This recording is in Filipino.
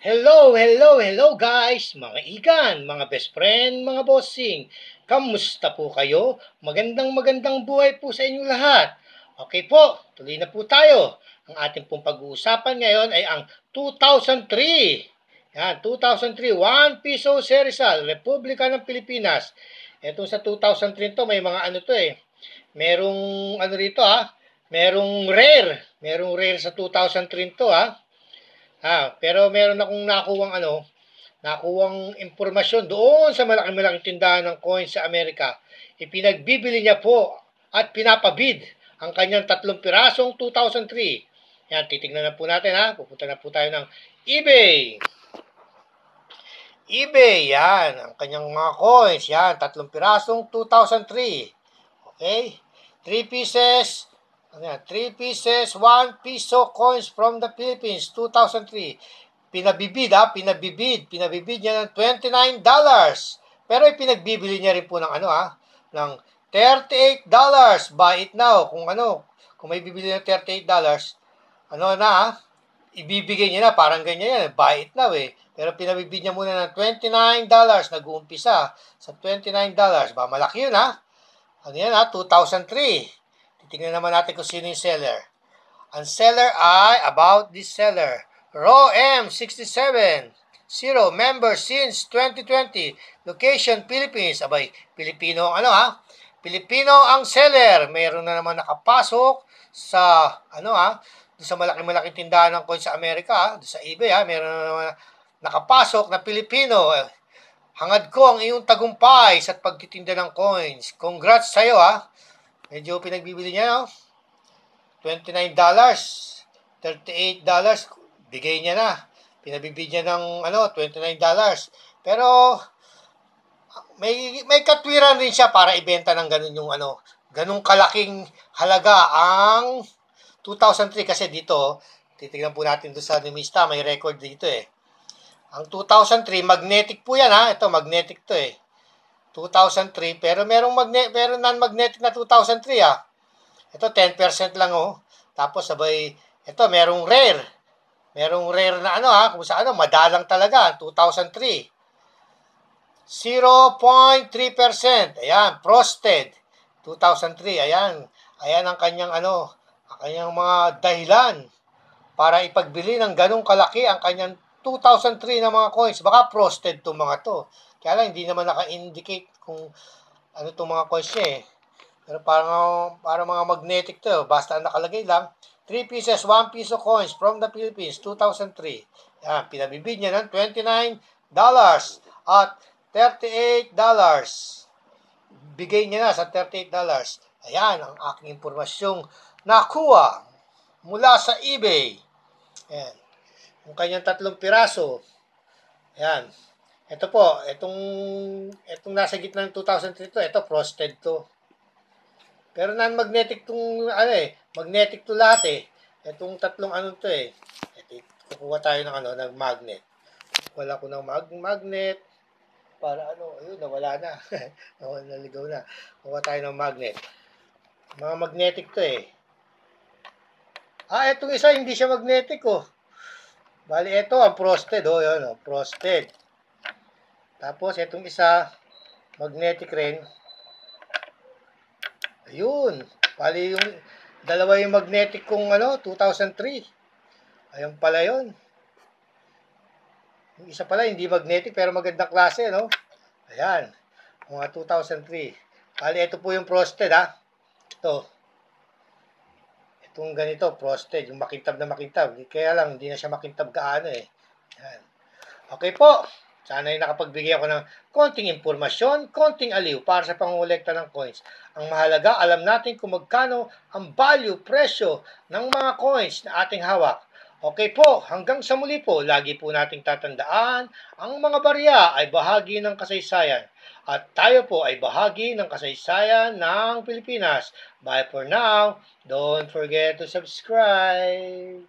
Hello, hello, hello guys, mga igan, mga best friend, mga bossing. Kamusta po kayo? Magandang buhay po sa inyong lahat. Okay po, tuloy na po tayo. Ang ating pong pag-uusapan ngayon ay ang 2003. Yan, 2003, 1 piso Serizal, Republika ng Pilipinas. Etong sa 2003 to, may mga ano to eh. Merong ano rito merong rare sa 2003 to ha. Pero meron akong nakuwang impormasyon doon sa malaking tindahan ng coins sa Amerika. Ipinagbibili niya po at pinapabid ang kanyang 3 pirasong 2003. Yan, titignan na po natin ha. Pupunta na po tayo ng eBay. eBay, yan. Ang kanyang mga coins, yan. 3 pirasong 2003. Okay? 3 pieces, 3 pieces, 1 piso coins from the Philippines, 2003. Pinabibid niya ng $29. Pero ipinagbibili niya rin po ng ng $38. Buy it now. Kung may bibili ng $38, ibibigay niya na, parang ganyan yan, buy it now eh. Pero pinabibid niya muna ng $29, nag-uumpisa sa $29. Malaki yun ha. 2003. Titingnan naman natin kung sino yung seller. Ang seller ay, about this seller, Raw M67, 0, member since 2020, location Philippines. Abay, Pilipino ang Pilipino ang seller. Mayroon na naman nakapasok sa, doon sa malaking tindahan ng coins sa Amerika, doon sa eBay mayroon na naman nakapasok na Pilipino. Hangad ko ang iyong tagumpay sa pagtitinda ng coins. Congrats sa'yo Medyo pinagbibili niya $29, $38, bigay niya na. Pinabibid niya ng $29. Pero may katwiran rin siya para ibenta ng ganung kalaking halaga ang 2003 kasi dito, titingnan po natin doon sa Numista, may record dito eh. Ang 2003, magnetic po yan Ito, magnetic to eh. 2003, pero merong non-magnetic na 2003 Ito, 10% lang Tapos, sabay, ito, merong rare. Merong rare na kung saan madalang talaga, 2003. 0.3%. Ayan, frosted. 2003, ayan. Ayan ang kanyang kanyang mga dahilan para ipagbili ng ganong kalaki ang kanyang 2003 na mga coins. Baka frosted to mga to. Kaya lang, hindi naman naka-indicate kung ano itong mga coins niya eh. Pero parang mga magnetic to. Basta nakalagay lang, 3 pieces, 1 piso coins from the Philippines, 2003. Yan, pinabibid niya ng $29 at $38. Bigay niya na sa $38. Ayan, ang aking impormasyong nakuha mula sa eBay. Ayan. Yung kanyang 3 piraso. Ayan. Ito po, itong nasa gitna ng 2003 to, ito frosted to. Pero non-magnetic tong magnetic to lahat eh. Itong tatlong to eh. Kukuha tayo ng ng magnet. Wala ko ng magnet para ayun, nawala na. Naligaw na. Kukuha tayo ng magnet. Mga magnetic to eh. Itong isa hindi siya magnetic Bali, ito ang frosted yan frosted. Tapos, itong isa, magnetic rin. Ayun. Bali, yung dalawa yung magnetic kung 2003. Ayun pala yun. Yung isa pala, hindi magnetic, pero magandang klase, Ayan. Mga 2003. Bali, ito po yung frosted, Ito. Itong ganito, frosted. Yung makintab na makintab. Kaya lang, hindi na siya makintab gaano eh. Ayan. Okay po. Sana ay nakapagbigay ako ng konting impormasyon, konting aliw para sa pangungulekta ng coins. Ang mahalaga, alam natin kung magkano ang value, presyo ng mga coins na ating hawak. Okay po, hanggang sa muli po, lagi po nating tatandaan, ang mga barya ay bahagi ng kasaysayan. At tayo po ay bahagi ng kasaysayan ng Pilipinas. Bye for now. Don't forget to subscribe.